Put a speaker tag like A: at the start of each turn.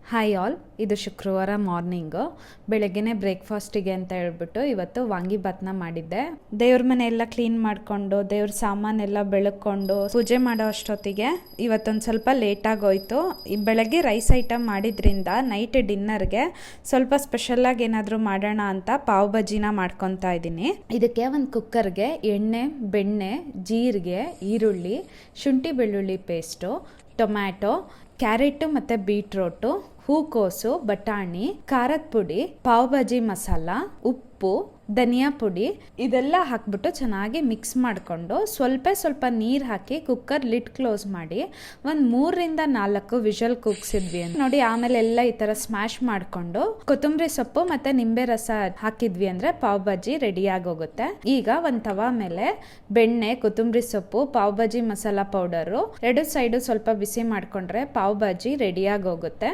A: Hi all, ಇದು ಶುಕ್ರವಾರ morning. ಬೆಳಗ್ಗೆನೇ ಬ್ರೇಕ್ಫಾಸ್ಟಿಗೆ ಅಂತ ಹೇಳ್ಬಿಟ್ಟು ಇವತ್ತು ವಾಂಗಿಭಾತ್ನ ಮಾಡಿದ್ದೆ. ದೇವ್ರ ಮನೆ ಎಲ್ಲ ಕ್ಲೀನ್ ಮಾಡಿಕೊಂಡು ದೇವ್ರ ಸಾಮಾನೆಲ್ಲ ಬೆಳಕೊಂಡು ಪೂಜೆ ಮಾಡೋ ಅಷ್ಟೊತ್ತಿಗೆ ಇವತ್ತೊಂದು ಸ್ವಲ್ಪ ಲೇಟಾಗೋಯ್ತು. ಬೆಳಗ್ಗೆ ರೈಸ್ ಐಟಮ್ ಮಾಡಿದ್ರಿಂದ ನೈಟ್ ಡಿನ್ನರ್ಗೆ ಸ್ವಲ್ಪ ಸ್ಪೆಷಲಾಗಿ ಏನಾದರೂ ಮಾಡೋಣ ಅಂತ ಪಾವ್ ಬಜ್ಜಿನ ಮಾಡ್ಕೊತಾ ಇದ್ದೀನಿ. ಇದಕ್ಕೆ ಒಂದು ಕುಕ್ಕರ್ಗೆ ಎಣ್ಣೆ, ಬೆಣ್ಣೆ, ಜೀರಿಗೆ, ಈರುಳ್ಳಿ, ಶುಂಠಿ ಬೆಳ್ಳುಳ್ಳಿ ಪೇಸ್ಟು, ಟೊಮ್ಯಾಟೊ, ಕ್ಯಾರೆಟ್ ಮತ್ತು ಬೀಟ್ರೋಟು, ಹೂಕೋಸು, ಬಟಾಣಿ, ಖಾರದ ಪುಡಿ, ಪಾವ್ ಭಾಜಿ ಮಸಾಲ, ಉಪ್ಪು, ಧನಿಯಾ ಪುಡಿ ಇದೆಲ್ಲ ಹಾಕ್ಬಿಟ್ಟು ಚೆನ್ನಾಗಿ ಮಿಕ್ಸ್ ಮಾಡಿಕೊಂಡು ಸ್ವಲ್ಪ ನೀರು ಹಾಕಿ ಕುಕ್ಕರ್ ಲಿಡ್ ಕ್ಲೋಸ್ ಮಾಡಿ ಒಂದು 3-4 ವಿಷಲ್ ಕೂಗ್ಸಿದ್ವಿ ನೋಡಿ. ಆಮೇಲೆ ಎಲ್ಲ ಈ ಥರ ಸ್ಮ್ಯಾಶ್ ಮಾಡಿಕೊಂಡು ಕೊತ್ತಂಬರಿ ಸೊಪ್ಪು ಮತ್ತು ನಿಂಬೆ ರಸ ಹಾಕಿದ್ವಿ ಅಂದರೆ ಪಾವ್ ಭಾಜಿ ರೆಡಿ ಆಗೋಗುತ್ತೆ. ಈಗ ಒಂದು ತವಾ ಮೇಲೆ ಬೆಣ್ಣೆ, ಕೊತ್ತಂಬರಿ ಸೊಪ್ಪು, ಪಾವ್ ಭಾಜಿ ಮಸಾಲ ಪೌಡರು ಎರಡು ಸೈಡು ಸ್ವಲ್ಪ ಬಿಸಿ ಮಾಡಿಕೊಂಡ್ರೆ ಪಾವ್ ಭಾಜಿ ರೆಡಿ ಆಗೋಗುತ್ತೆ.